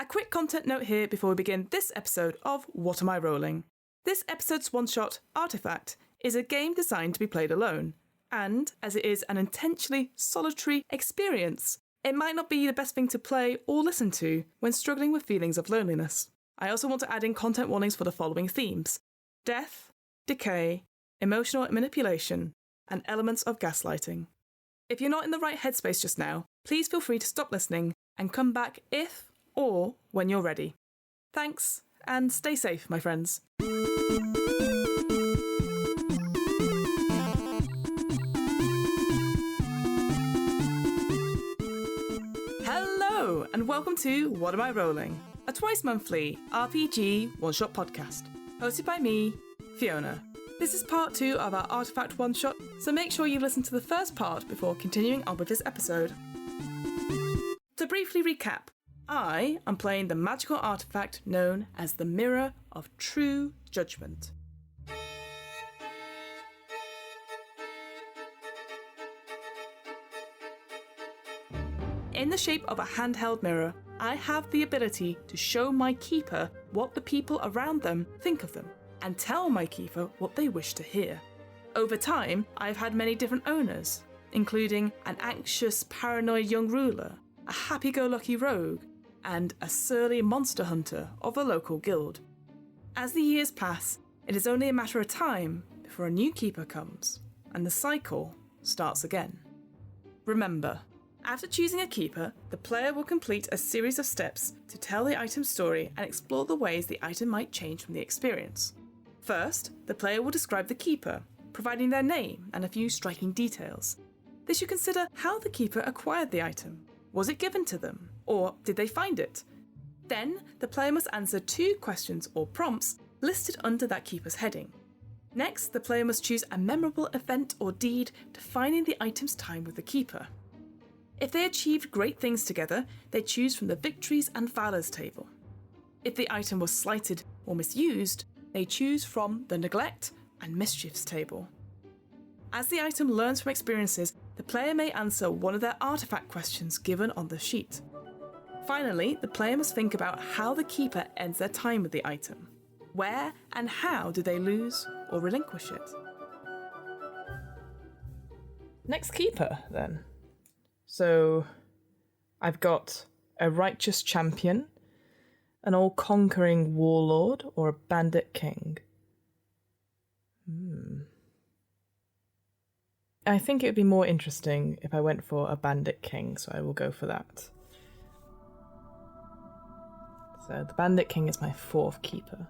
A quick content note here before we begin this episode of What Am I Rolling? This episode's one-shot, Artefact, is a game designed to be played alone, and as it is an intentionally solitary experience, it might not be the best thing to play or listen to when struggling with feelings of loneliness. I also want to add in content warnings for the following themes: death, decay, emotional manipulation, and elements of gaslighting. If you're not in the right headspace just now, please feel free to stop listening and come back if or when you're ready. Thanks, and stay safe, my friends. Hello, and welcome to What Am I Rolling? A twice-monthly RPG one-shot podcast, hosted by me, Fiona. This is part 2 of our Artefact one-shot, so make sure you listen to the first part before continuing on with this episode. To briefly recap, I am playing the magical artefact known as the Mirror of True Judgment. In the shape of a handheld mirror, I have the ability to show my keeper what the people around them think of them, and tell my keeper what they wish to hear. Over time, I've had many different owners, including an anxious, paranoid young ruler, a happy-go-lucky rogue, and a surly monster hunter of a local guild. As the years pass, it is only a matter of time before a new keeper comes, and the cycle starts again. Remember, after choosing a keeper, the player will complete a series of steps to tell the item's story and explore the ways the item might change from the experience. First, the player will describe the keeper, providing their name and a few striking details. They should consider how the keeper acquired the item. Was it given to them, or did they find it? Then, the player must answer 2 questions or prompts listed under that keeper's heading. Next, the player must choose a memorable event or deed defining the item's time with the keeper. If they achieved great things together, they choose from the Victories and Valors table. If the item was slighted or misused, they choose from the Neglect and Mischiefs table. As the item learns from experiences, the player may answer one of their artifact questions given on the sheet. Finally, the player must think about how the keeper ends their time with the item. Where and how do they lose or relinquish it? Next keeper, then. So, I've got a righteous champion, an all-conquering warlord, or a bandit king. I think it would be more interesting if I went for a bandit king, so I will go for that. So the bandit king is my 4th keeper.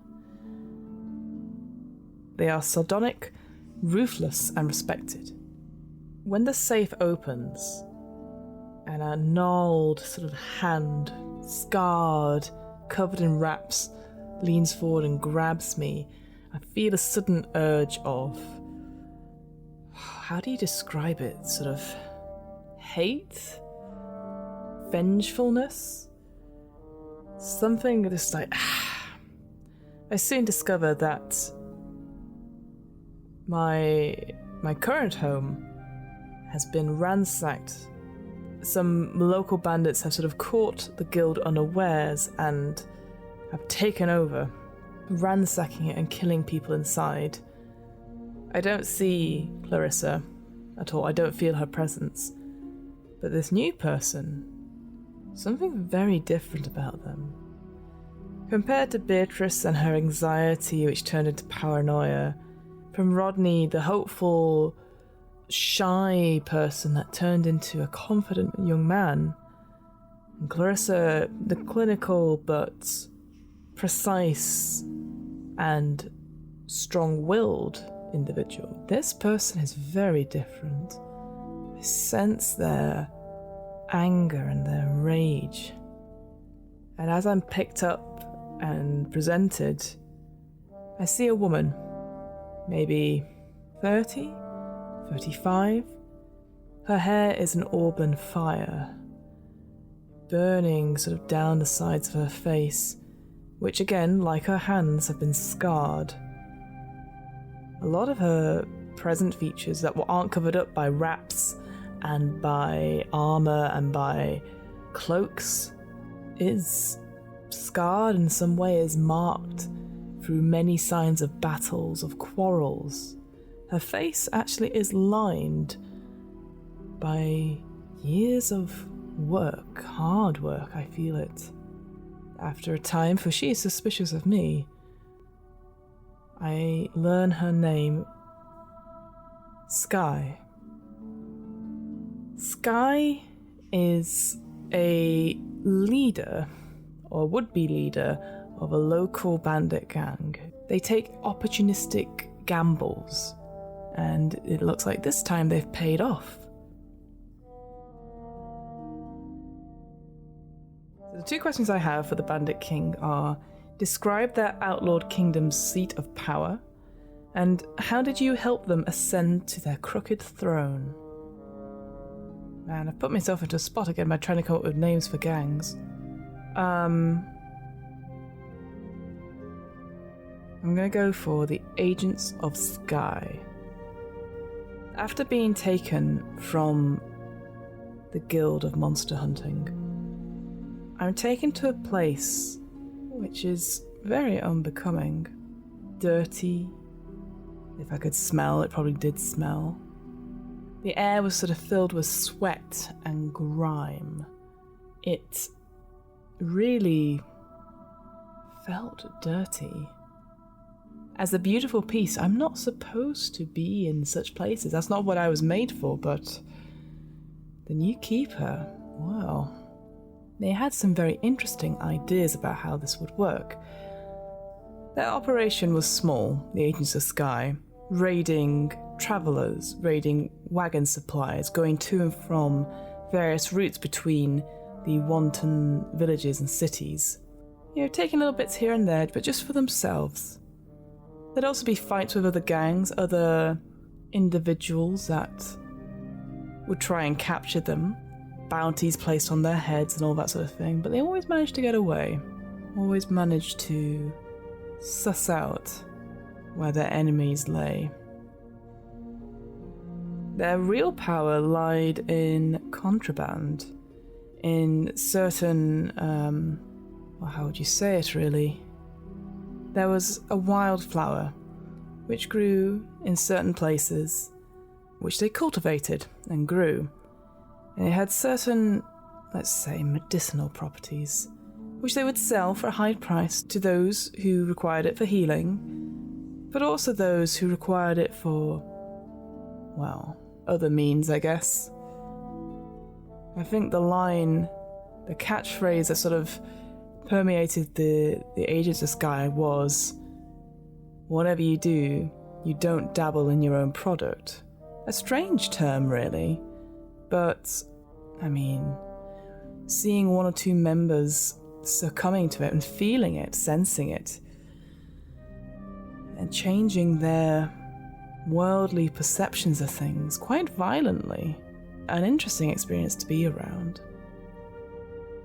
They are sardonic, ruthless, and respected. When the safe opens, and a gnarled sort of hand, scarred, covered in wraps, leans forward and grabs me, I feel a sudden urge of, how do you describe it? Sort of hate? Vengefulness? Something just like... I soon discover that my current home has been ransacked. Some local bandits have sort of caught the guild unawares and have taken over, ransacking it and killing people inside. I don't see Clarissa at all. I don't feel her presence. But this new person, something very different about them. Compared to Beatrice and her anxiety, which turned into paranoia, from Rodney, the hopeful, shy person that turned into a confident young man, and Clarissa, the clinical but precise and strong-willed individual. This person is very different. I sense their anger and their rage. And as I'm picked up and presented, I see a woman, maybe 30, 35. Her hair is an auburn fire, burning sort of down the sides of her face, which again, like her hands, have been scarred. A lot of her present features that aren't covered up by wraps and by armour and by cloaks is scarred in some way, is marked through many signs of battles, of quarrels. Her face actually is lined by years of work, hard work, I feel it. After a time, for she is suspicious of me, I learn her name, Sky. Sky is a leader, or would-be leader, of a local bandit gang. They take opportunistic gambles, and it looks like this time they've paid off. So the two questions I have for the Bandit King are, describe their outlawed kingdom's seat of power, and how did you help them ascend to their crooked throne? Man, I've put myself into a spot again by trying to come up with names for gangs. I'm gonna go for the Agents of Sky. After being taken from the Guild of Monster Hunting, I'm taken to a place which is very unbecoming. Dirty. If I could smell, it probably did smell. The air was sort of filled with sweat and grime. It really felt dirty. As a beautiful piece, I'm not supposed to be in such places. That's not what I was made for, but the new keeper, well, they had some very interesting ideas about how this would work. Their operation was small, the Agents of Sky, raiding travellers, raiding wagon supplies, going to and from various routes between the wanton villages and cities. Taking little bits here and there, but just for themselves. There'd also be fights with other gangs, other individuals that would try and capture them, bounties placed on their heads and all that sort of thing, but they always managed to get away, always managed to suss out where their enemies lay. Their real power lied in contraband, in certain, well, how would you say it really? There was a wildflower which grew in certain places, which they cultivated and grew, and it had certain, let's say, medicinal properties, which they would sell for a high price to those who required it for healing, but also those who required it for, well, other means, I guess. I think the line, the catchphrase that sort of permeated the Agents of Sky was, whatever you do, you don't dabble in your own product. A strange term, really, but, I mean, seeing one or two members succumbing to it and feeling it, sensing it, and changing their worldly perceptions of things quite violently, an interesting experience to be around.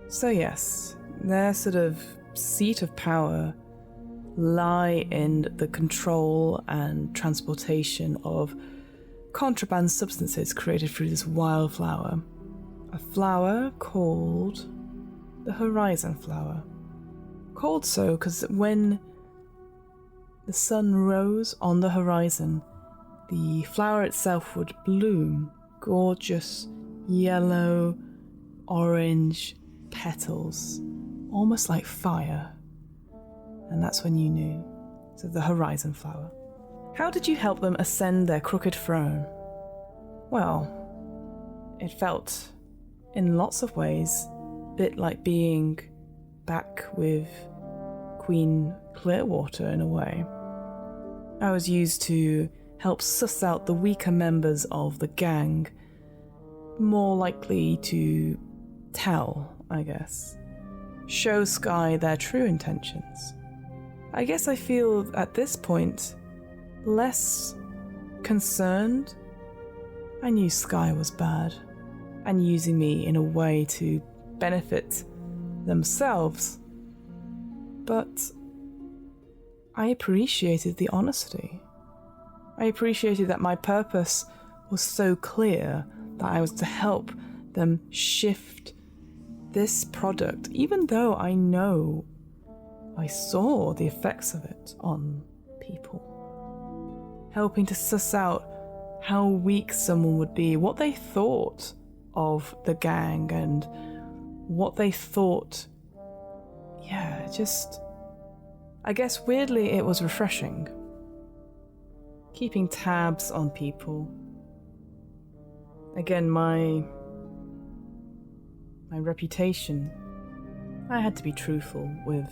So yes, their sort of seat of power lie in the control and transportation of contraband substances created through this wildflower. A flower called the Horizon Flower. Called so because when the sun rose on the horizon, the flower itself would bloom gorgeous yellow, orange petals, almost like fire. And that's when you knew. So the Horizon Flower. How did you help them ascend their crooked throne? Well, it felt, in lots of ways, a bit like being back with Queen Clearwater in a way. I was used to help suss out the weaker members of the gang, more likely to tell, I guess. Show Sky their true intentions. I guess I feel at this point less concerned. I knew Sky was bad and using me in a way to benefit themselves, but I appreciated the honesty. I appreciated that my purpose was so clear, that I was to help them shift this product, even though I know I saw the effects of it on people. Helping to suss out how weak someone would be, what they thought of the gang, and what they thought. Yeah, just... I guess weirdly it was refreshing. Keeping tabs on people. Again, my reputation. I had to be truthful with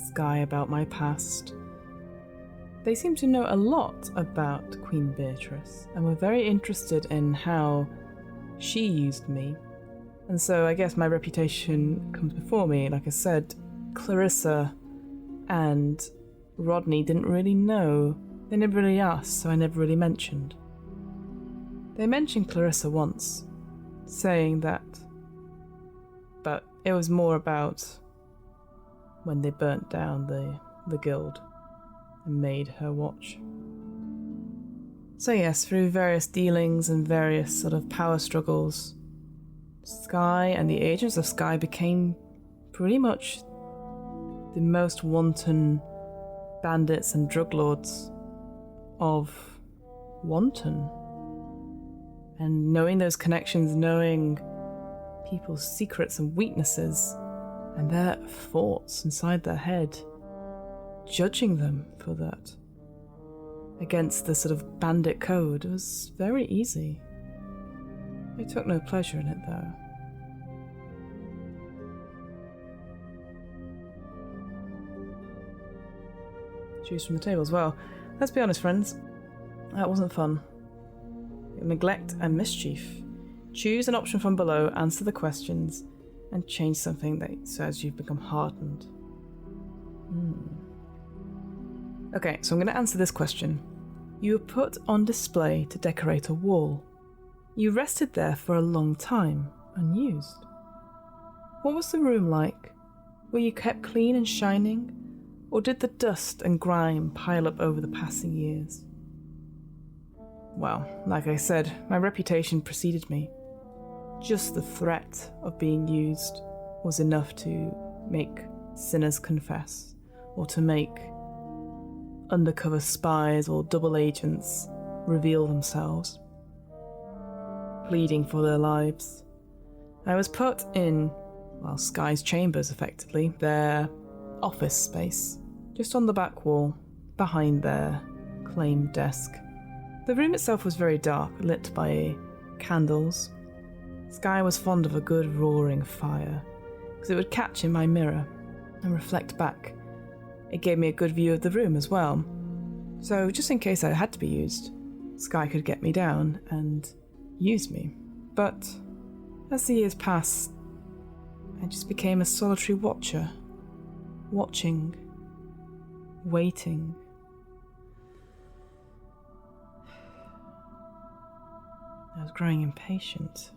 Sky about my past. They seem to know a lot about Queen Beatrice and were very interested in how she used me. And so I guess my reputation comes before me. Like I said, Clarissa and Rodney didn't really know. They never really asked, so I never really mentioned. They mentioned Clarissa once, saying that, but it was more about when they burnt down the guild and made her watch. So yes, through various dealings and various sort of power struggles, Sky and the agents of Sky became pretty much the most wanton bandits and drug lords of Wanton. And knowing those connections, knowing people's secrets and weaknesses and their thoughts inside their head, judging them for that against the sort of bandit code was very easy. I took no pleasure in it though. Choose from the table as well. Let's be honest, friends, that wasn't fun. Neglect and mischief. Choose an option from below, answer the questions, and change something that says you've become hardened. Okay, so I'm going to answer this question. You were put on display to decorate a wall. You rested there for a long time, unused. What was the room like? Were you kept clean and shining? Or did the dust and grime pile up over the passing years? Well, like I said, my reputation preceded me. Just the threat of being used was enough to make sinners confess, or to make undercover spies or double agents reveal themselves, pleading for their lives. I was put in, well, Sky's chambers, effectively, their office space, just on the back wall, behind their claimed desk. The room itself was very dark, lit by candles. Sky was fond of a good roaring fire, because it would catch in my mirror and reflect back. It gave me a good view of the room as well. So just in case I had to be used, Sky could get me down and use me. But as the years passed, I just became a solitary watcher, watching, waiting. I was growing impatient.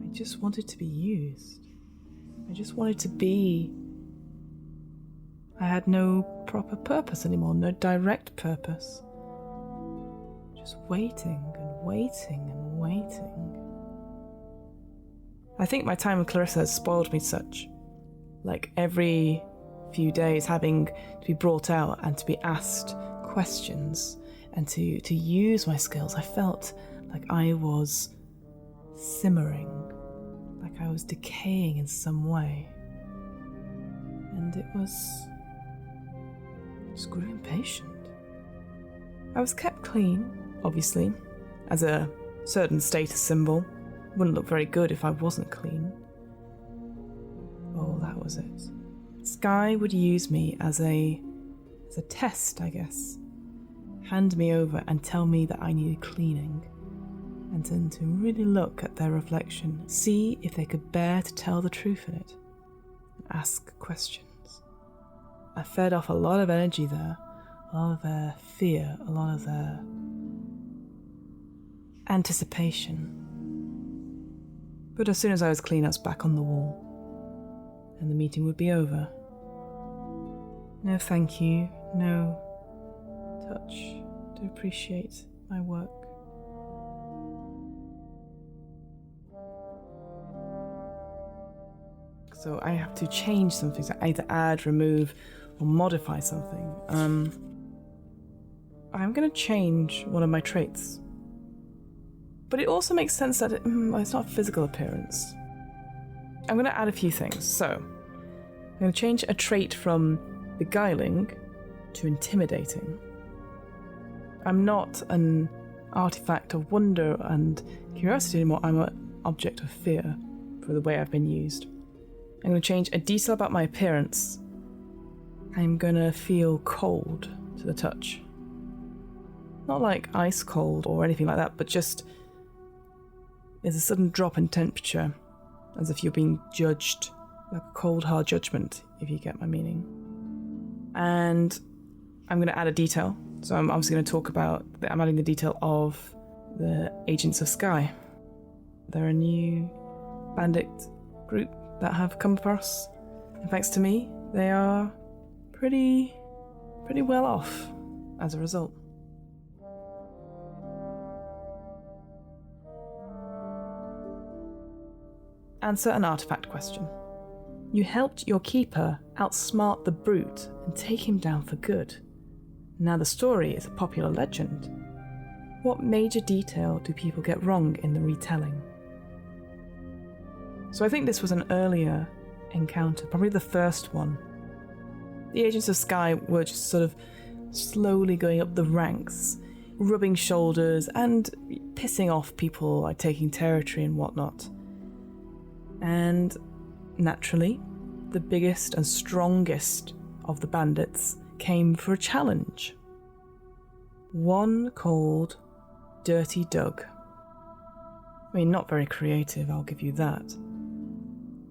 I just wanted to be used. I just wanted to be... I had no proper purpose anymore, no direct purpose. Just waiting and waiting and waiting. I think my time with Clarissa has spoiled me such. Like every few days having to be brought out and to be asked questions and to use my skills, I felt like I was simmering, like I was decaying in some way. And it was... I just grew impatient. I was kept clean, obviously, as a certain status symbol. Wouldn't look very good if I wasn't clean. Oh, that was it. Sky would use me as a test, I guess. Hand me over and tell me that I needed cleaning. And then to really look at their reflection, see if they could bear to tell the truth in it, and ask questions. I fed off a lot of energy there, a lot of their fear, a lot of their anticipation. But as soon as I was clean, I was back on the wall, and the meeting would be over. No thank you, no touch to appreciate my work. So I have to change something, so either add, remove, or modify something. I'm going to change one of my traits. But it also makes sense that it's not a physical appearance. I'm going to add a few things. So I'm going to change a trait from beguiling to intimidating. I'm not an artifact of wonder and curiosity anymore. I'm an object of fear for the way I've been used. I'm going to change a detail about my appearance. I'm going to feel cold to the touch. Not like ice cold or anything like that, but just there's a sudden drop in temperature, as if you're being judged, like a cold, hard judgment, if you get my meaning. And I'm going to add a detail. So I'm obviously going to talk about, I'm adding the detail of the Agents of Sky. They're a new bandit group that have come across. And thanks to me, they are pretty well off as a result. Answer an artifact question. You helped your keeper outsmart the brute and take him down for good. Now the story is a popular legend. What major detail do people get wrong in the retelling? So I think this was an earlier encounter, probably the first one. The Agents of Sky were just sort of slowly going up the ranks, rubbing shoulders and pissing off people, like taking territory and whatnot. And naturally, the biggest and strongest of the bandits came for a challenge. One called Dirty Doug. I mean, not very creative, I'll give you that.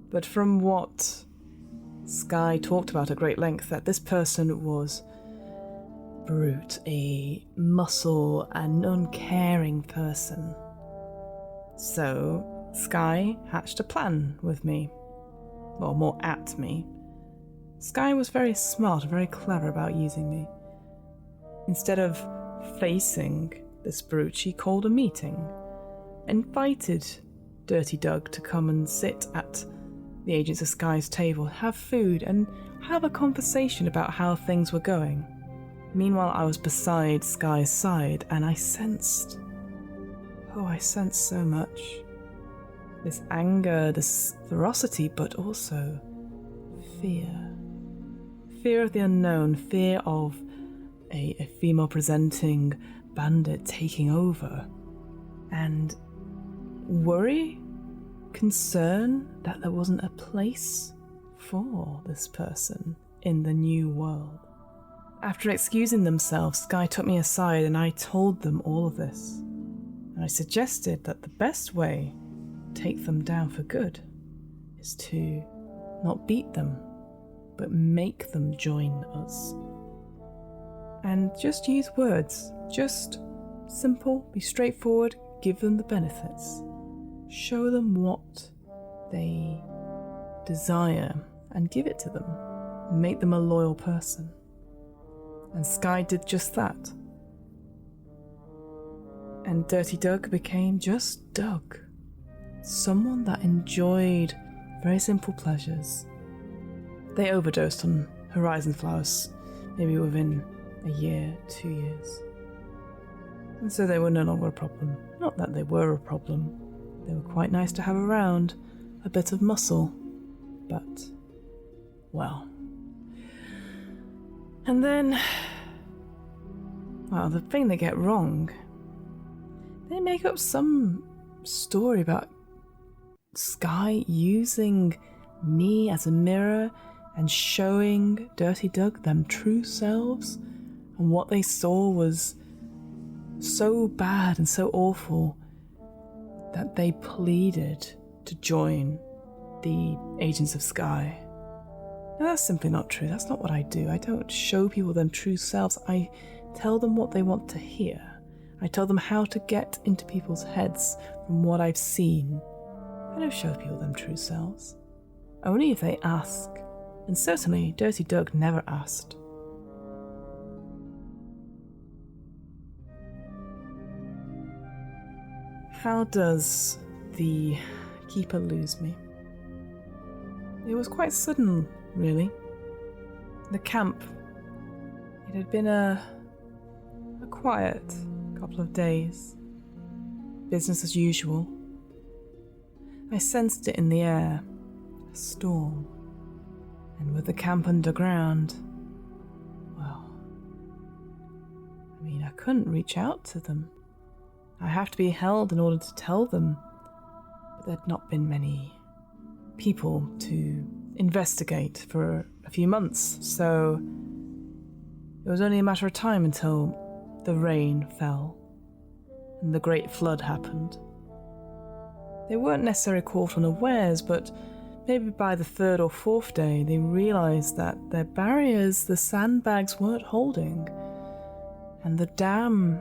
But from what Sky talked about at great length, that this person was brute, a muscle and uncaring person. So Sky hatched a plan with me. Well, more at me. Sky was very smart, very clever about using me. Instead of facing this brute, she called a meeting, invited Dirty Doug to come and sit at the Agents of Sky's table, have food, and have a conversation about how things were going. Meanwhile, I was beside Sky's side, and I sensed so much. This anger, this ferocity, but also fear. Fear of the unknown, fear of a female-presenting bandit taking over. And worry, concern that there wasn't a place for this person in the new world. After excusing themselves, Sky took me aside and I told them all of this. And I suggested that the best way take them down for good is to not beat them, but make them join us. And just use words, just simple, be straightforward, give them the benefits, show them what they desire and give it to them, make them a loyal person. And Sky did just that. And Dirty Doug became just Doug. Someone that enjoyed very simple pleasures. They overdosed on horizon flowers, maybe within a year, 2 years. And so they were no longer a problem. Not that they were a problem. They were quite nice to have around, a bit of muscle. But, well. And then, well, the thing they get wrong, they make up some story about Sky using me as a mirror and showing Dirty Doug them true selves, and what they saw was so bad and so awful that they pleaded to join the Agents of Sky. Now that's simply not true. That's not what I do. I don't show people them true selves. I tell them what they want to hear. I tell them how to get into people's heads from what I've seen. I don't show people them true selves. Only if they ask. And certainly, Dirty Doug never asked. How does the Keeper lose me? It was quite sudden, really. The camp, it had been a quiet couple of days. Business as usual. I sensed it in the air, a storm. And with the camp underground, well, I couldn't reach out to them. I have to be held in order to tell them. But there'd not been many people to investigate for a few months, so it was only a matter of time until the rain fell and the great flood happened. They weren't necessarily caught unawares, but maybe by the third or fourth day they realised that their barriers, the sandbags, weren't holding, and the dam,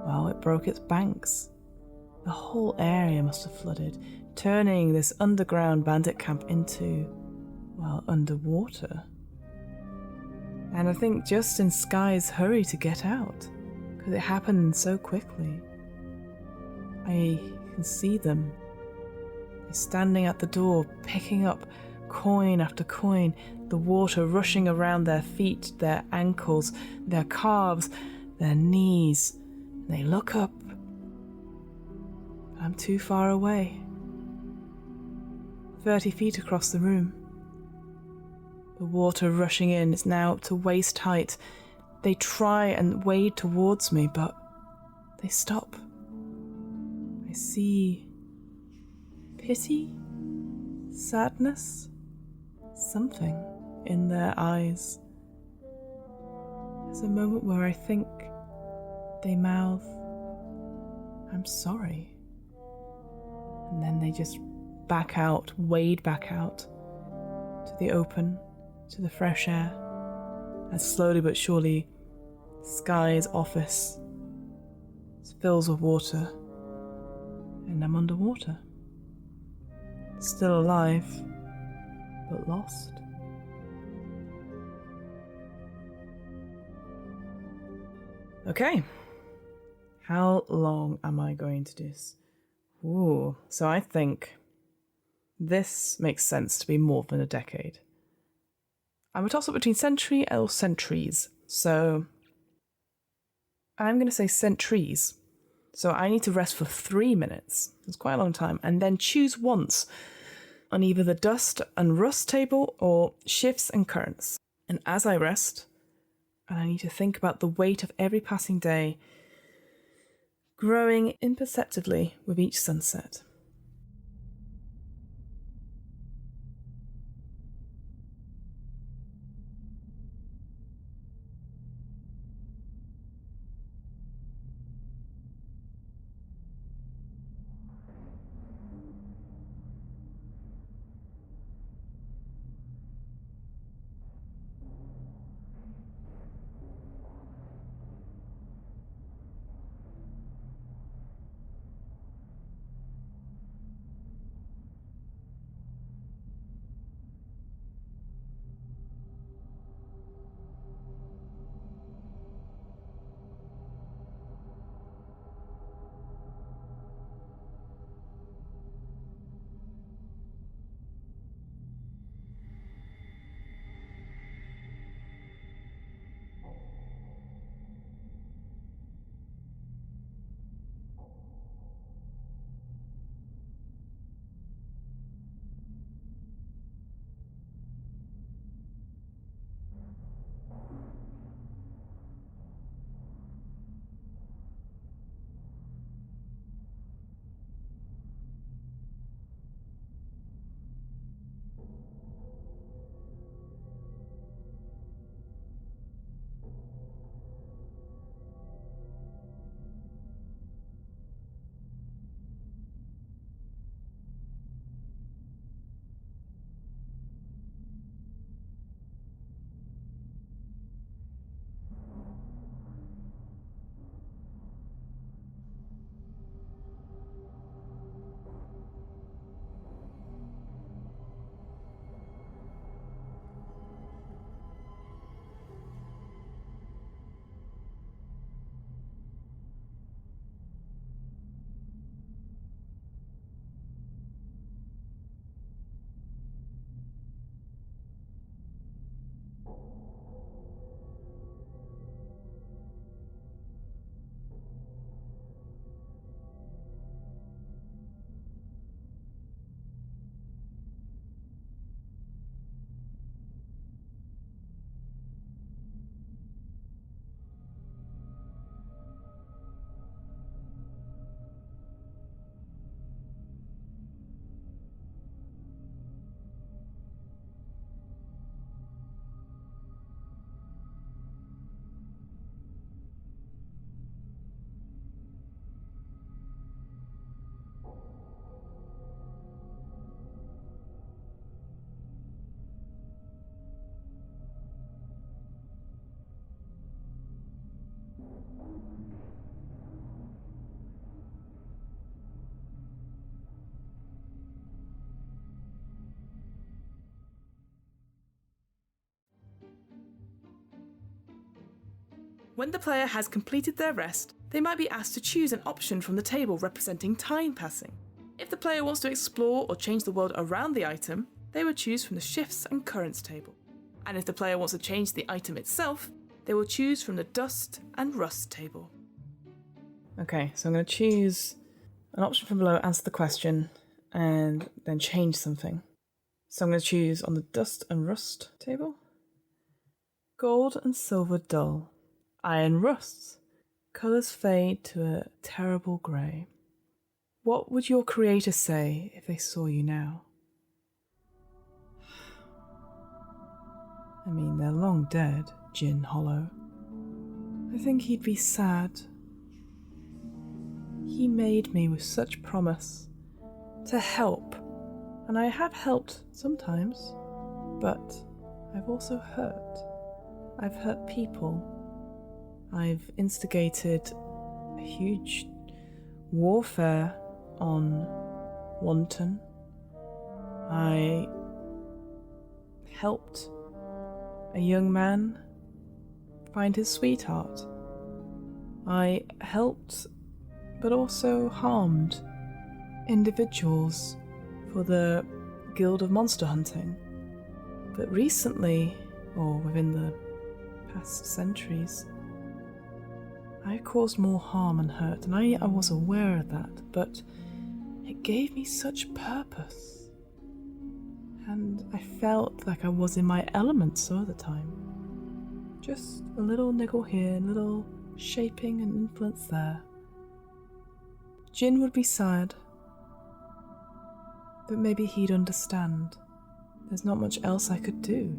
well, it broke its banks. The whole area must have flooded, turning this underground bandit camp into, well, underwater. And I think just in Sky's hurry to get out, because it happened so quickly. I can see them. They're standing at the door, picking up coin after coin, the water rushing around their feet, their ankles, their calves, their knees. And they look up. I'm too far away. 30 feet across the room. The water rushing in is now up to waist height. They try and wade towards me, but they stop. I see pity, sadness, something in their eyes. There's a moment where I think they mouth, "I'm sorry." And then they just back out, wade back out to the open, to the fresh air, as slowly but surely Sky's office fills with water, and I'm underwater. Still alive, but lost. Okay, how long am I going to do this? Ooh, so I think this makes sense to be more than a decade. I'm a toss-up between century or centuries, so I'm going to say centuries. So I need to rest for 3 minutes. It's quite a long time. And then choose once on either the dust and rust table or shifts and currents. And as I rest, and I need to think about the weight of every passing day growing imperceptibly with each sunset. When the player has completed their rest, they might be asked to choose an option from the table representing time passing. If the player wants to explore or change the world around the item, they would choose from the Shifts and Currents table. And if the player wants to change the item itself, they will choose from the Dust and Rust table. Okay, so I'm going to choose an option from below, answer the question, and then change something. So I'm going to choose on the Dust and Rust table. Gold and silver dull. Iron rusts. Colours fade to a terrible grey. What would your creator say if they saw you now? I mean, they're long dead, Jin Hollow. I think he'd be sad. He made me with such promise to help, and I have helped sometimes, but I've also hurt. I've hurt people. I've instigated a huge warfare on Wanton. I helped a young man find his sweetheart. I helped, but also harmed individuals for the Guild of Monster Hunting. But recently, or within the past centuries, I caused more harm and hurt, and I was aware of that, but it gave me such purpose. And I felt like I was in my element some of the time. Just a little niggle here, a little shaping and influence there. Jin would be sad, but maybe he'd understand. There's not much else I could do.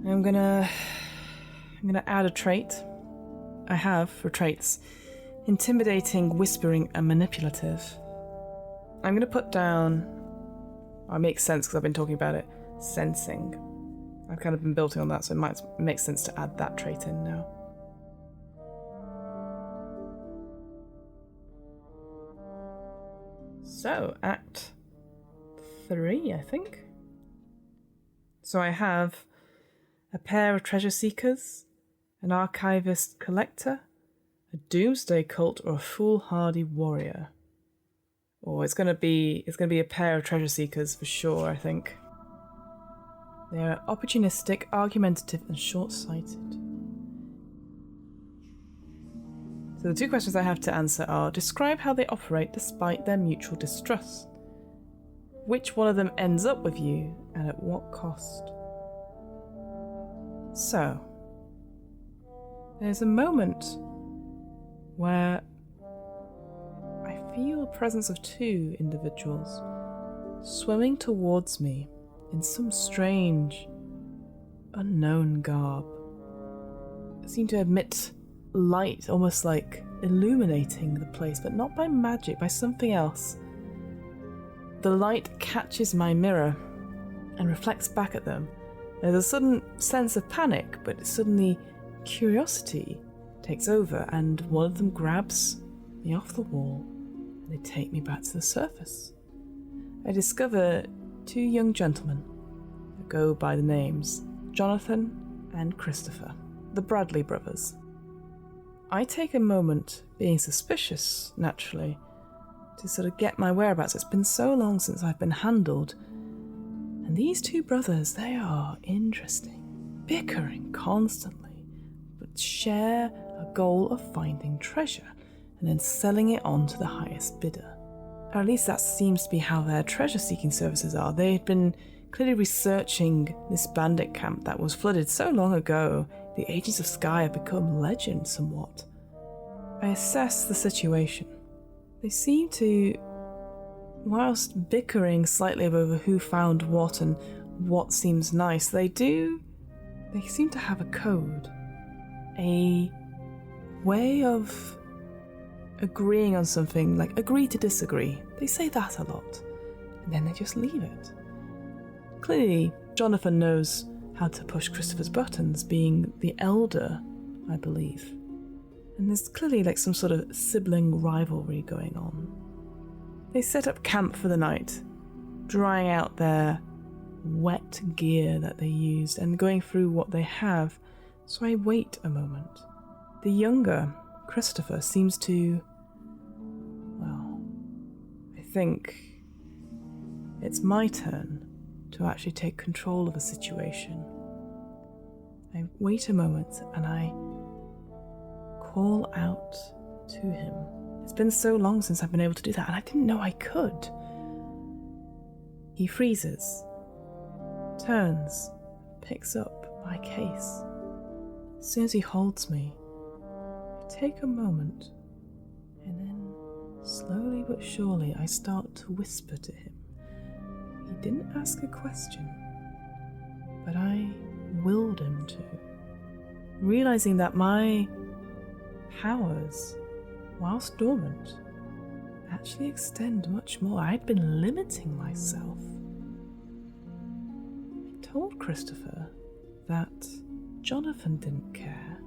I'm gonna add a trait. I have, for traits, intimidating, whispering, and manipulative. I'm gonna put down, it makes sense because I've been talking about it, sensing. I've kind of been building on that, so it might make sense to add that trait in now. So, Act 3, I think. So I have a pair of treasure seekers, an archivist collector, a doomsday cult, or a foolhardy warrior. Or it's gonna be a pair of treasure seekers for sure, I think. They are opportunistic, argumentative, and short-sighted. So the two questions I have to answer are: describe how they operate despite their mutual distrust. Which one of them ends up with you, and at what cost? So, there's a moment where I feel the presence of two individuals swimming towards me in some strange, unknown garb. They seem to emit light, almost like illuminating the place, but not by magic, by something else. The light catches my mirror and reflects back at them. There's a sudden sense of panic, but suddenly curiosity takes over, and one of them grabs me off the wall and they take me back to the surface. I discover two young gentlemen who go by the names Jonathan and Christopher, the Bradley brothers. I take a moment, being suspicious, naturally, to sort of get my whereabouts. It's been so long since I've been handled. And these two brothers, they are interesting, bickering constantly, but share a goal of finding treasure and then selling it on to the highest bidder. Or at least that seems to be how their treasure-seeking services are. They had been clearly researching this bandit camp that was flooded so long ago. The Agents of Sky have become legend somewhat. I assess the situation. They seem to, whilst bickering slightly over who found what and what seems nice, they seem to have a code. A way of agreeing on something, like agree to disagree. They say that a lot, and then they just leave it. Clearly, Jonathan knows how to push Christopher's buttons, being the elder, I believe. And there's clearly like some sort of sibling rivalry going on. They set up camp for the night, drying out their wet gear that they used and going through what they have, so I wait a moment. The younger Christopher seems to... well, I think it's my turn to actually take control of a situation. I wait a moment and I call out to him. It's been so long since I've been able to do that, and I didn't know I could. He freezes, turns, picks up my case. As soon as he holds me, I take a moment, and then slowly but surely I start to whisper to him. He didn't ask a question, but I willed him to, realizing that my powers, whilst dormant, actually extend much more. I'd been limiting myself. I told Christopher that Jonathan didn't care.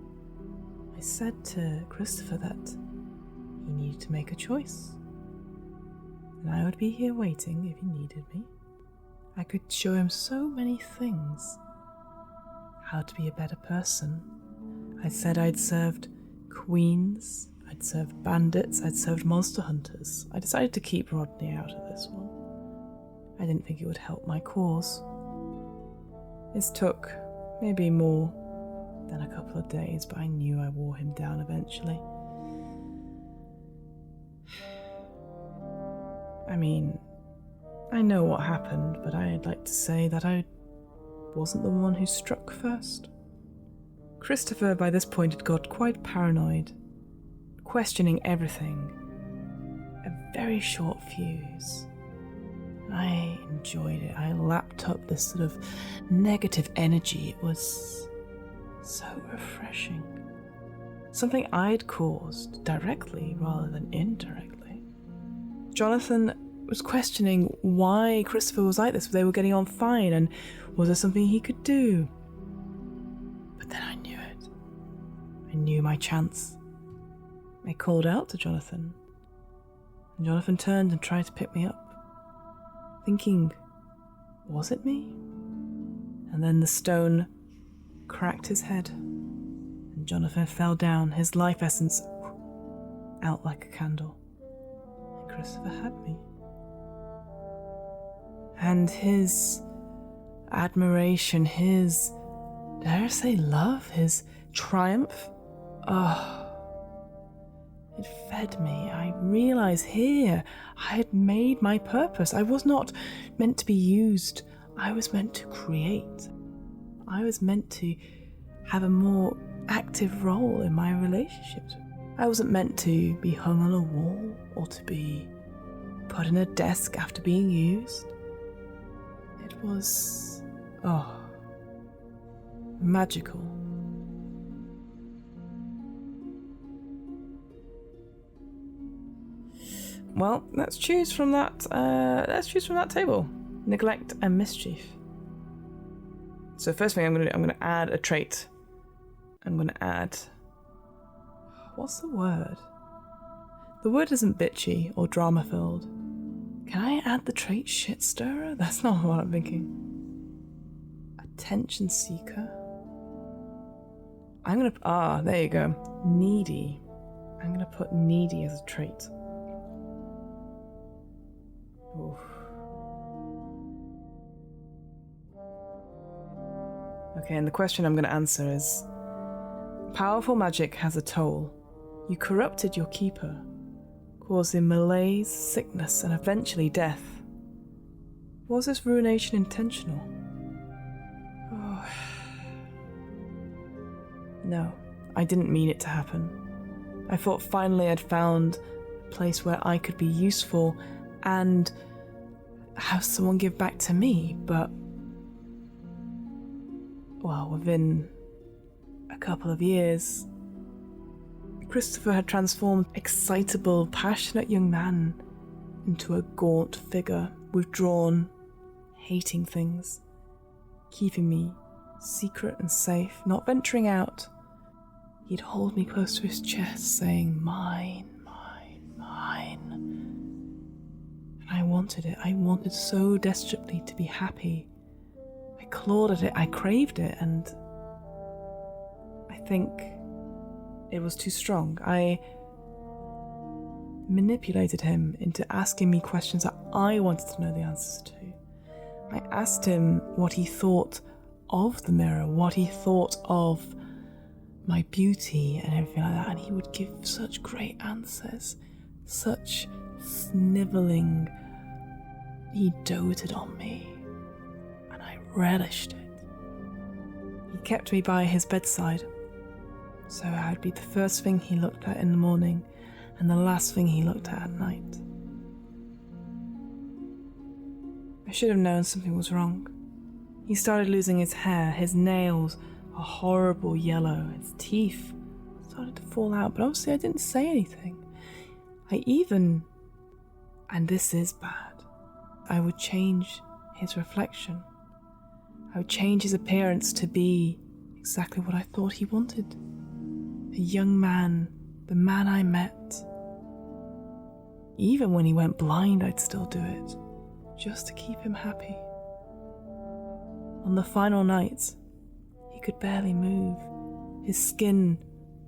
I said to Christopher that he needed to make a choice, and I would be here waiting if he needed me. I could show him so many things. How to be a better person. I said I'd served queens, I'd served bandits, I'd served monster hunters. I decided to keep Rodney out of this one. I didn't think it would help my cause. This took maybe more than a couple of days, but I knew I wore him down eventually. I mean, I know what happened, but I'd like to say that I wasn't the one who struck first. Christopher by this point had got quite paranoid, questioning everything. A very short fuse. I enjoyed it. I lapped up this sort of negative energy. It was so refreshing. Something I'd caused directly rather than indirectly. Jonathan was questioning why Christopher was like this. They were getting on fine, and was there something he could do? But then I knew it. I knew my chance. I called out to Jonathan, and Jonathan turned and tried to pick me up, thinking, was it me? And then the stone cracked his head, and Jonathan fell down, his life essence out like a candle. And Christopher had me. And his admiration, his, dare I say, love, his triumph, it fed me. I realized here I had made my purpose. I was not meant to be used. I was meant to create. I was meant to have a more active role in my relationships. I wasn't meant to be hung on a wall or to be put in a desk after being used. It was, magical. Well, let's choose from that. Table: neglect and mischief. So first thing I'm gonna add a trait. I'm gonna add. What's the word? The word isn't bitchy or drama-filled. Can I add the trait shit stirrer? That's not what I'm thinking. Attention seeker. I'm gonna. There you go. Needy. I'm gonna put needy as a trait. Oof. Okay, and the question I'm going to answer is, powerful magic has a toll. You corrupted your keeper, causing malaise, sickness, and eventually death. Was this ruination intentional? Oh. No, I didn't mean it to happen. I thought finally I'd found a place where I could be useful and have someone give back to me, but, well, within a couple of years, Christopher had transformed excitable, passionate young man into a gaunt figure, withdrawn, hating things, keeping me secret and safe, not venturing out. He'd hold me close to his chest, saying, mine, mine, mine. And I wanted it. I wanted so desperately to be happy I clawed at it, I craved it, and I think it was too strong. I manipulated him into asking me questions that I wanted to know the answers to. I asked him what he thought of the mirror, what he thought of my beauty and everything like that, and he would give such great answers, such snivelling. He doted on me, and I relished it. He kept me by his bedside, so I would be the first thing he looked at in the morning and the last thing he looked at night. I should have known something was wrong. He started losing his hair, his nails a horrible yellow, his teeth started to fall out, but obviously I didn't say anything. And this is bad, I would change his reflection. I would change his appearance to be exactly what I thought he wanted. A young man, the man I met. Even when he went blind, I'd still do it, just to keep him happy. On the final night, he could barely move, his skin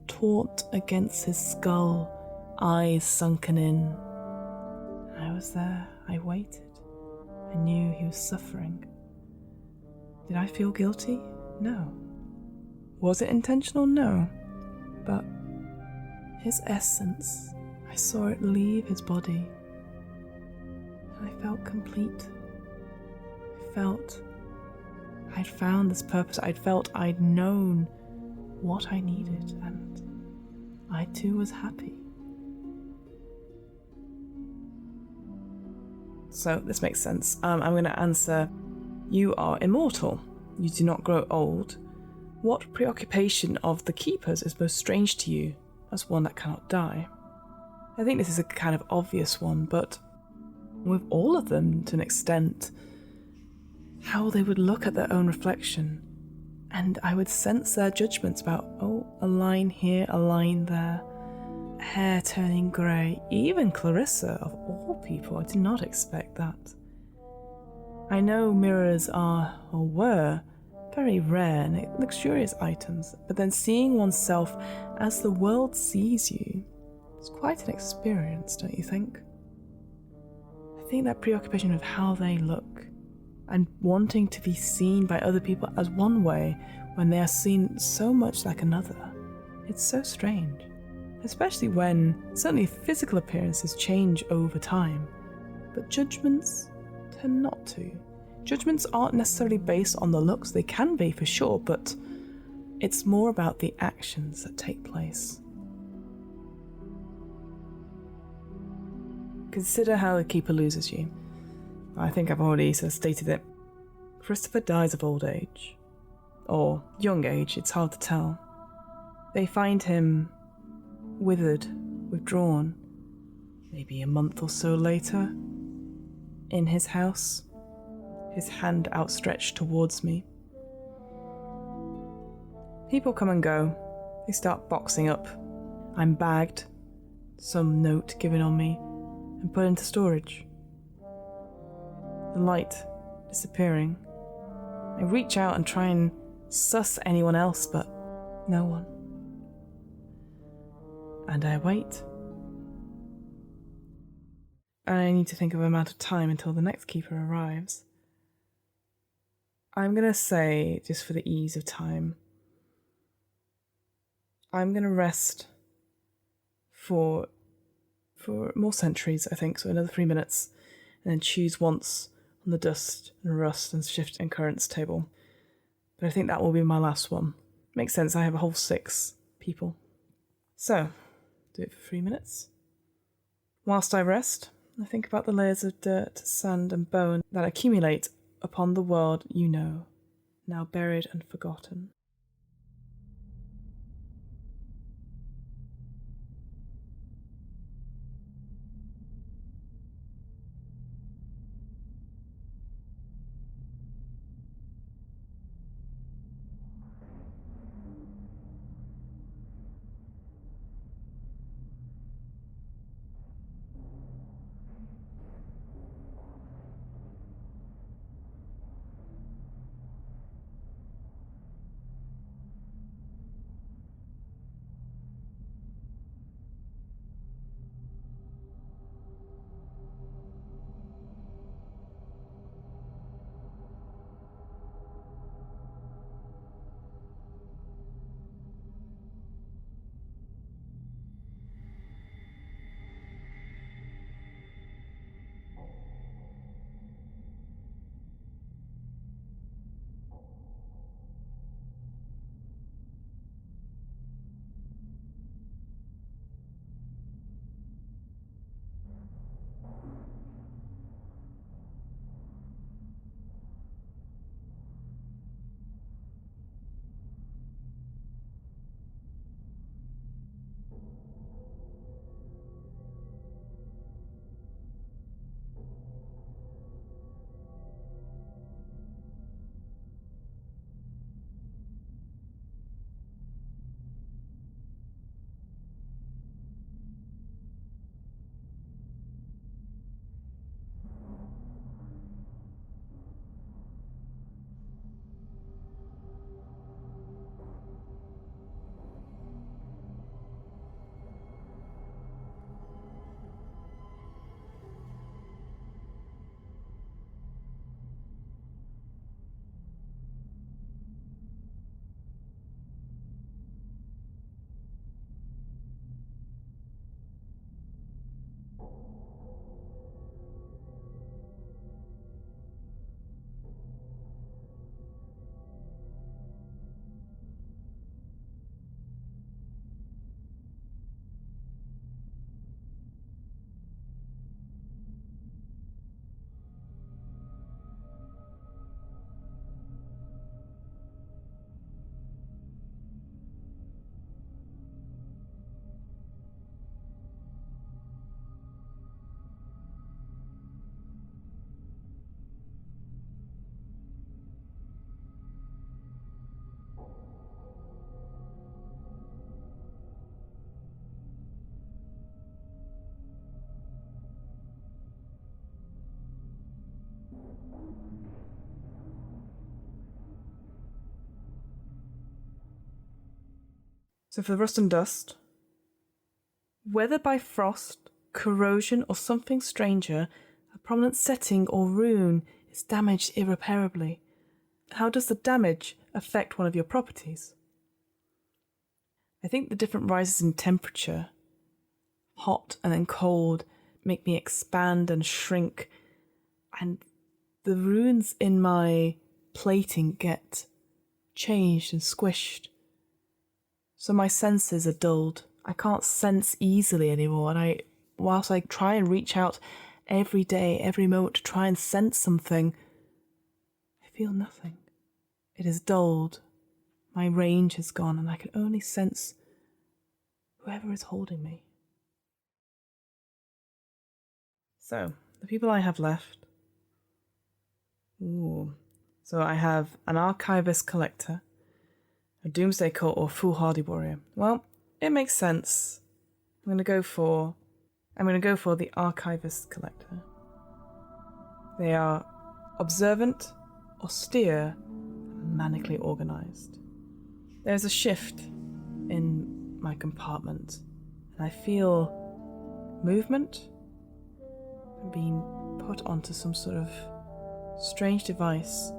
taut against his skull, eyes sunken in. I was there, I waited. I knew he was suffering. Did I feel guilty? No. Was it intentional? No. But his essence, I saw it leave his body, and I felt complete. I felt I'd found this purpose. I'd felt I'd known what I needed, and I too was happy. So this makes sense. I'm going to answer, you are immortal. You do not grow old. What preoccupation of the keepers is most strange to you as one that cannot die? I think this is a kind of obvious one, but with all of them, to an extent, how they would look at their own reflection, and I would sense their judgments about, a line here, a line there, hair turning grey. Even Clarissa, of all people, I did not expect that. I know mirrors are, or were, very rare and luxurious items, but then seeing oneself as the world sees you is quite an experience, don't you think? I think that preoccupation with how they look and wanting to be seen by other people as one way when they are seen so much like another, it's so strange. Especially when certainly physical appearances change over time, but judgments tend not to. Judgments aren't necessarily based on the looks, they can be for sure, but it's more about the actions that take place. Consider how the keeper loses you. I think I've already stated it. Christopher dies of old age. Or young age, it's hard to tell. They find him withered, withdrawn, maybe a month or so later, in his house, his hand outstretched towards me. People come and go. They start boxing up. I'm bagged, some note given on me, and put into storage. The light disappearing. I reach out and try and suss anyone else, but no one. And I wait. And I need to think of an amount of time until the next keeper arrives. I'm going to say, just for the ease of time, I'm going to rest for more centuries, I think, so another 3 minutes, and then choose once on the dust and rust and shift and currents table. But I think that will be my last one. Makes sense, I have a whole 6 people. So, do it for 3 minutes. Whilst I rest, I think about the layers of dirt, sand and bone that accumulate upon the world you know, now buried and forgotten. So for the rust and dust, whether by frost, corrosion, or something stranger, a prominent setting or rune is damaged irreparably. How does the damage affect one of your properties? I think the different rises in temperature, hot and then cold, make me expand and shrink, and the runes in my plating get changed and squished. So my senses are dulled. I can't sense easily anymore, and whilst I try and reach out every day, every moment to try and sense something, I feel nothing. It is dulled. My range is gone, and I can only sense whoever is holding me. So, the people I have left. So I have an archivist collector, a doomsday cult, or foolhardy warrior. Well, it makes sense. I'm going to go for the archivist collector. They are observant, austere, and manically organised. There's a shift in my compartment, and I feel movement being put onto some sort of strange device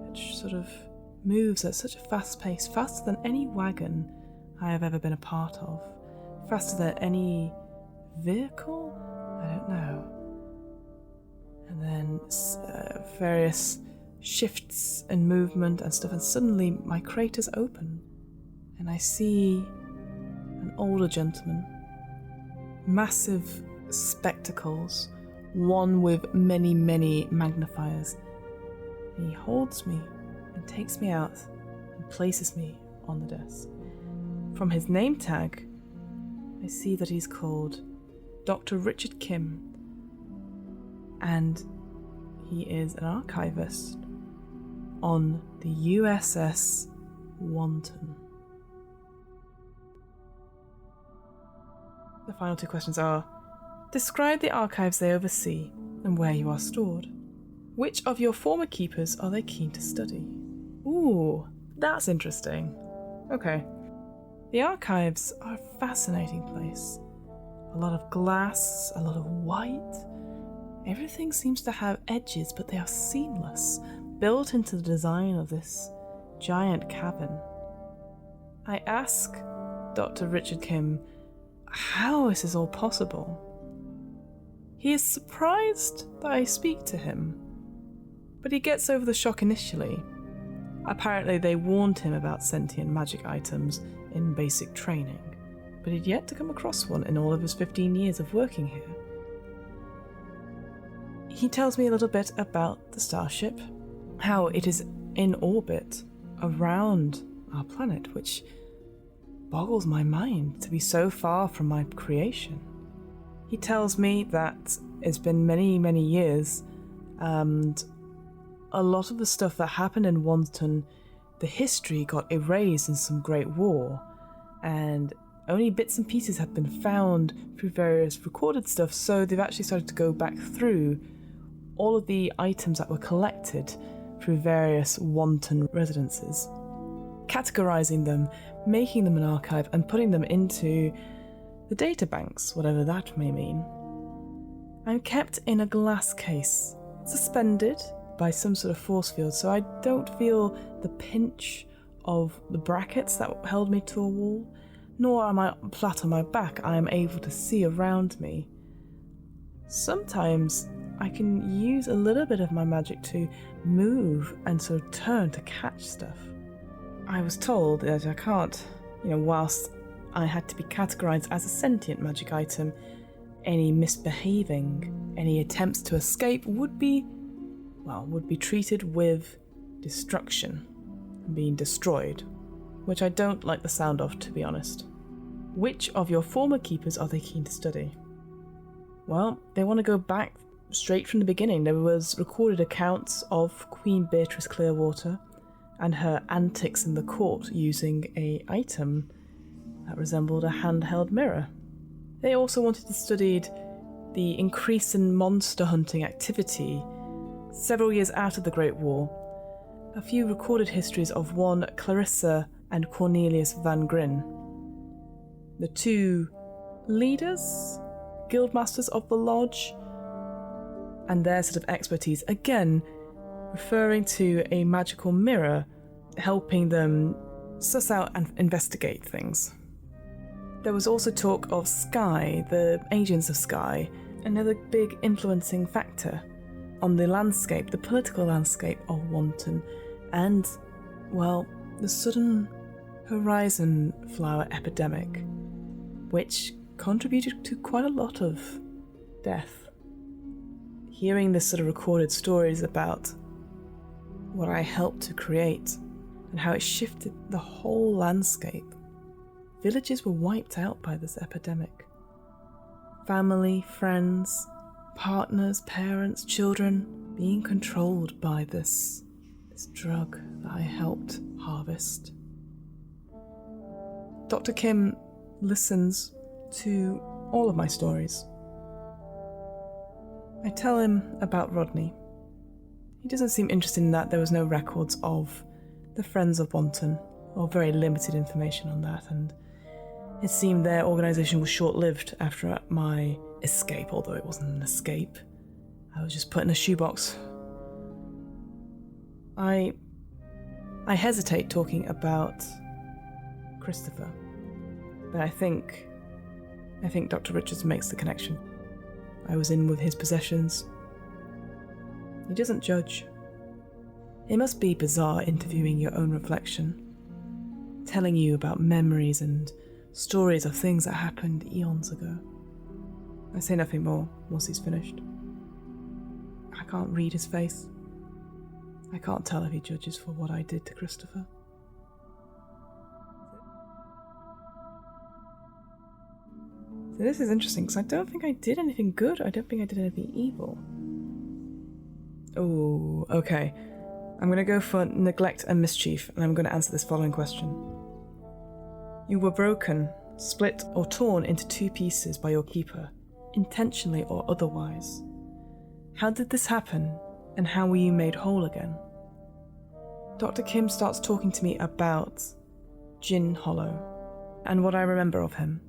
which sort of moves at such a fast pace, faster than any wagon I have ever been a part of, faster than any vehicle? I don't know. And then various shifts and movement and stuff, and suddenly my crater's open, and I see an older gentleman, massive spectacles, one with many, many magnifiers. He holds me and takes me out and places me on the desk. From his name tag, I see that he's called Dr. Richard Kim, and he is an archivist on the USS Wanton. The final two questions are: describe the archives they oversee and where you are stored. Which of your former keepers are they keen to study? Ooh, that's interesting. Okay. The archives are a fascinating place. A lot of glass, a lot of white. Everything seems to have edges, but they are seamless, built into the design of this giant cabin. I ask Dr. Richard Kim, how is this all possible? He is surprised that I speak to him, but he gets over the shock initially. Apparently they warned him about sentient magic items in basic training, but he'd yet to come across one in all of his 15 years of working here. He tells me a little bit about the starship, how it is in orbit around our planet, which boggles my mind to be so far from my creation. He tells me that it's been many, many years, and a lot of the stuff that happened in Wanton, the history got erased in some great war, and only bits and pieces have been found through various recorded stuff, so they've actually started to go back through all of the items that were collected through various Wanton residences, categorizing them, making them an archive, and putting them into the databanks, whatever that may mean. I'm kept in a glass case, suspended by some sort of force field, so I don't feel the pinch of the brackets that held me to a wall, nor am I flat on my back. I am able to see around me. Sometimes I can use a little bit of my magic to move and sort of turn to catch stuff. I was told that I can't, whilst I had to be categorized as a sentient magic item, any misbehaving, any attempts to escape would be treated with destruction, being destroyed, which I don't like the sound of, to be honest. Which of your former keepers are they keen to study? Well, they want to go back straight from the beginning. There was recorded accounts of Queen Beatrice Clearwater and her antics in the court using an item that resembled a handheld mirror. They also wanted to study the increase in monster hunting activity several years after the Great War. A few recorded histories of one Clarissa and Cornelius Van Grin. the two leaders, guildmasters of the lodge, and their sort of expertise, again referring to a magical mirror helping them suss out and investigate things. There was also talk of Sky, the agents of Sky, another big influencing factor on the landscape, the political landscape of Wanton, and, well, the sudden horizon flower epidemic, which contributed to quite a lot of death. Hearing this sort of recorded stories about what I helped to create and how it shifted the whole landscape. Villages were wiped out by this epidemic. Family, friends, partners, parents, children being controlled by this drug that I helped harvest. Dr. Kim listens to all of my stories. I tell him about Rodney. He doesn't seem interested in that. There was no records of the Friends of Wanton, or very limited information on that, and it seemed their organisation was short-lived after my escape, although it wasn't an escape. I was just put in a shoebox. I hesitate talking about Christopher, but I think Dr. Richards makes the connection. I was in with his possessions. He doesn't judge. It must be bizarre interviewing your own reflection, telling you about memories and stories of things that happened eons ago. I say nothing more once he's finished. I can't read his face. I can't tell if he judges for what I did to Christopher. So this is interesting, because I don't think I did anything good. I don't think I did anything evil. Oh, okay. I'm going to go for neglect and mischief, and I'm going to answer this following question. You were broken, split or torn into two pieces by your keeper, intentionally or otherwise. How did this happen, and how were you made whole again? Dr. Kim starts talking to me about Jin Hollow, and what I remember of him.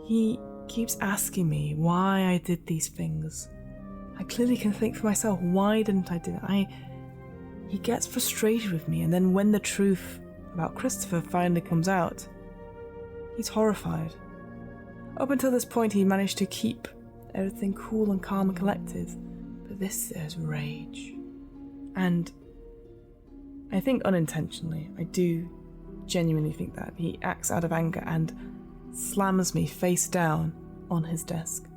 He keeps asking me why I did these things. I clearly can think for myself, why didn't I do it? He gets frustrated with me, and then when the truth about Christopher finally comes out, he's horrified. Up until this point, he managed to keep everything cool and calm and collected, but this is rage. And I think unintentionally, I do genuinely think that he acts out of anger and slams me face down on his desk.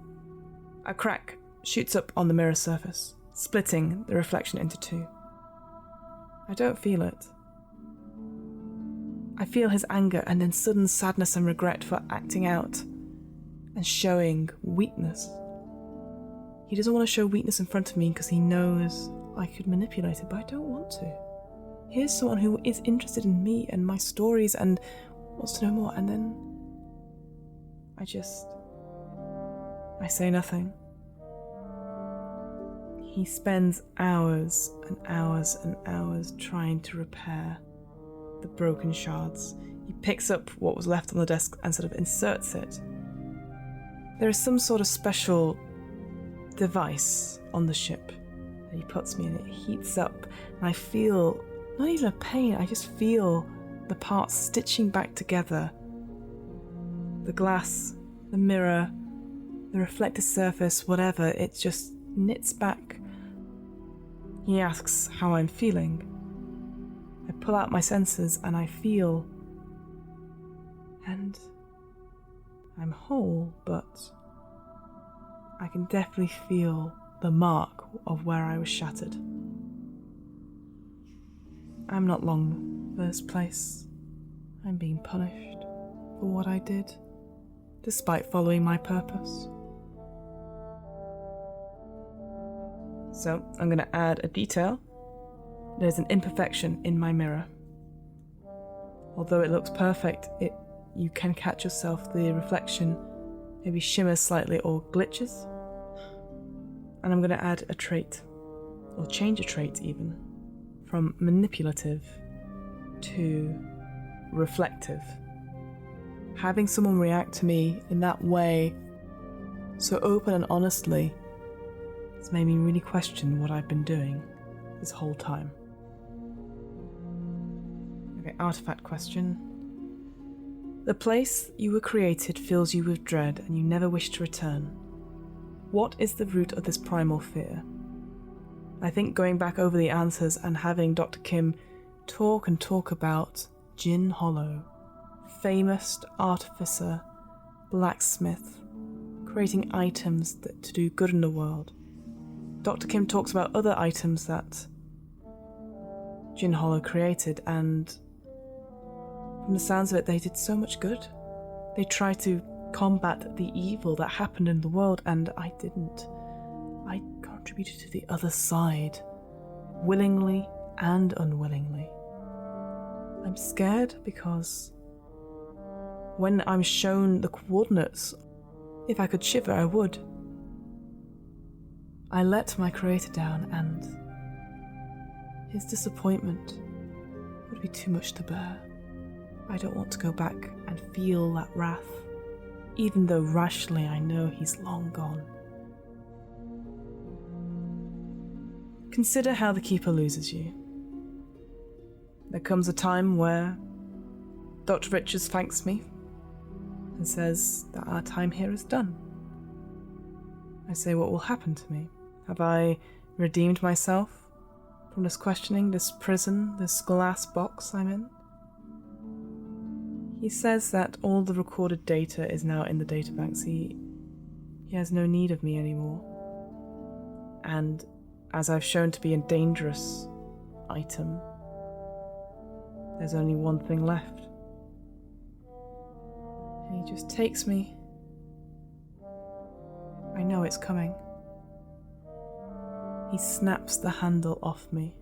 A crack shoots up on the mirror surface, splitting the reflection into two. I don't feel it. I feel his anger and then sudden sadness and regret for acting out and showing weakness. He doesn't want to show weakness in front of me because he knows I could manipulate it, but I don't want to. Here's someone who is interested in me and my stories and wants to know more, and then I say nothing. He spends hours and hours and hours trying to repair the broken shards. He picks up what was left on the desk and sort of inserts it. There is some sort of special device on the ship that he puts me in. It heats up, and I feel not even a pain, I just feel the parts stitching back together. The glass, the mirror, the reflective surface, whatever, it just knits back. He asks how I'm feeling. I pull out my senses and I feel, and I'm whole, but I can definitely feel the mark of where I was shattered. I'm not long for this place. I'm being punished for what I did, despite following my purpose. So I'm going to add a detail. There's an imperfection in my mirror. Although it looks perfect, you can catch yourself, the reflection maybe shimmers slightly or glitches. And I'm going to add a trait, or change a trait even, from manipulative to reflective. having someone react to me in that way, so open and honestly, has made me really question what I've been doing this whole time. Okay, artifact question. The place you were created fills you with dread and you never wish to return. What is the root of this primal fear? I think going back over the answers and having Dr. Kim talk about Jin Hollow, famous artificer, blacksmith, creating items to do good in the world. Dr. Kim talks about other items that Jin Hollow created, and from the sounds of it, they did so much good. They tried to combat the evil that happened in the world, and I didn't. I contributed to the other side, willingly and unwillingly. I'm scared because when I'm shown the coordinates, if I could shiver, I would. I let my creator down, and his disappointment would be too much to bear. I don't want to go back and feel that wrath, even though rationally I know he's long gone. Consider how the Keeper loses you. There comes a time where Dr. Richards thanks me and says that our time here is done. I say, what will happen to me? Have I redeemed myself from this questioning, this prison, this glass box I'm in? He says that all the recorded data is now in the databanks. He has no need of me anymore. And as I've shown to be a dangerous item, there's only one thing left. And he just takes me. I know it's coming. He snaps the handle off me.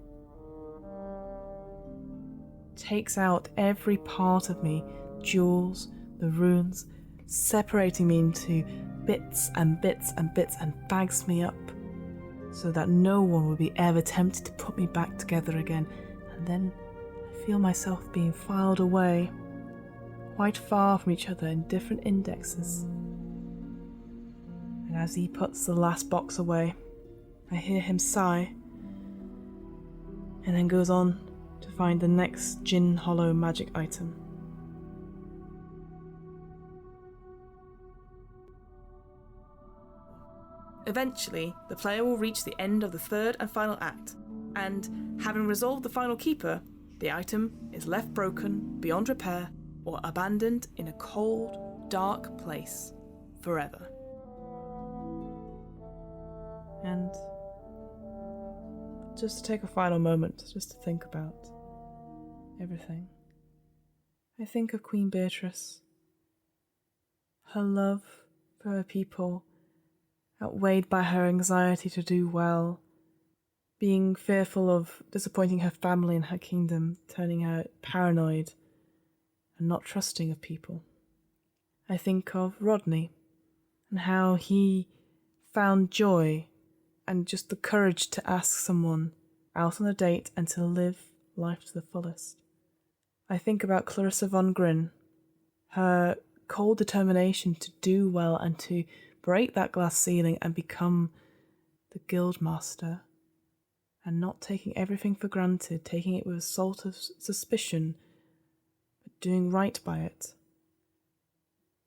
Takes out every part of me, jewels, the runes, separating me into bits and bits and bits, and bags me up so that no one would be ever tempted to put me back together again. And then I feel myself being filed away, quite far from each other in different indexes. And as he puts the last box away, I hear him sigh, and then goes on to find the next Jin Hollow magic item. Eventually, the player will reach the end of the third and final act, and having resolved the final keeper, the item is left broken, beyond repair, or abandoned in a cold, dark place forever. And just to take a final moment, just to think about everything. I think of Queen Beatrice. Her love for her people, outweighed by her anxiety to do well, being fearful of disappointing her family and her kingdom, turning her paranoid and not trusting of people. I think of Rodney and how he found joy and just the courage to ask someone out on a date and to live life to the fullest. I think about Clarissa von Grin, her cold determination to do well and to break that glass ceiling and become the guild master, and not taking everything for granted, taking it with a salt of suspicion, but doing right by it.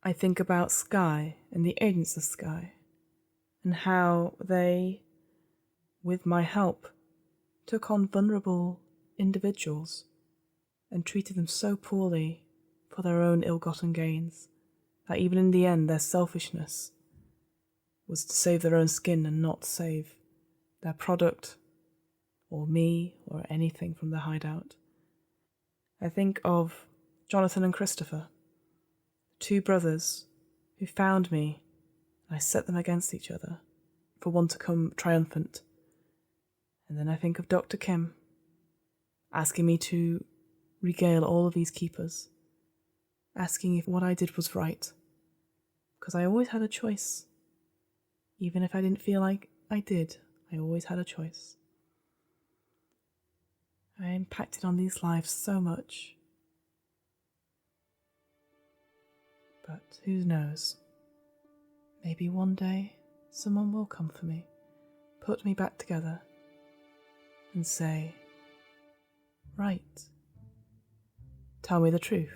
I think about Skye and the agents of Skye, and how they, with my help, took on vulnerable individuals and treated them so poorly for their own ill-gotten gains, that even in the end their selfishness was to save their own skin and not save their product or me or anything from the hideout. I think of Jonathan and Christopher, two brothers who found me, and I set them against each other for one to come triumphant. And then I think of Dr. Kim asking me to regale all of these keepers, asking if what I did was right, because I always had a choice. Even if I didn't feel like I did, I always had a choice. I impacted on these lives so much. But who knows? Maybe one day someone will come for me, put me back together, and say, "Right, tell me the truth.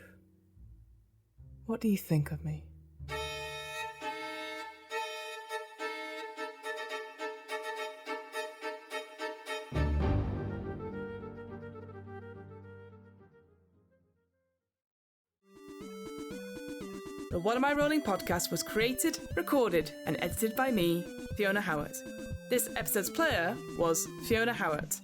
What do you think of me?" The What Am I Rolling podcast was created, recorded, and edited by me, Fiona Howat. This episode's player was Fiona Howat.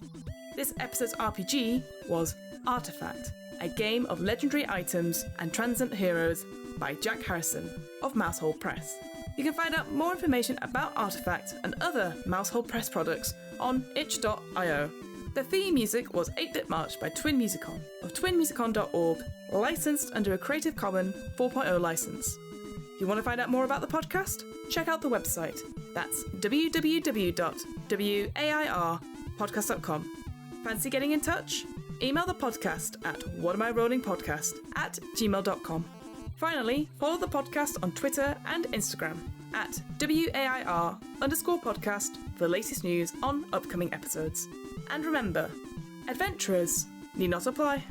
This episode's RPG was Artefact, a game of legendary items and transcendent heroes by Jack Harrison of Mousehole Press. You can find out more information about Artefact and other Mousehole Press products on itch.io. The theme music was 8-Bit March by Twin Musicon of twinmusicon.org, licensed under a Creative Commons 4.0 license. If you want to find out more about the podcast, check out the website. That's www.wairpodcast.com. Fancy getting in touch? Email the podcast at whatamirollingpodcast@gmail.com. Finally, follow the podcast on Twitter and Instagram at WAIR_podcast for the latest news on upcoming episodes. And remember, adventurers need not apply.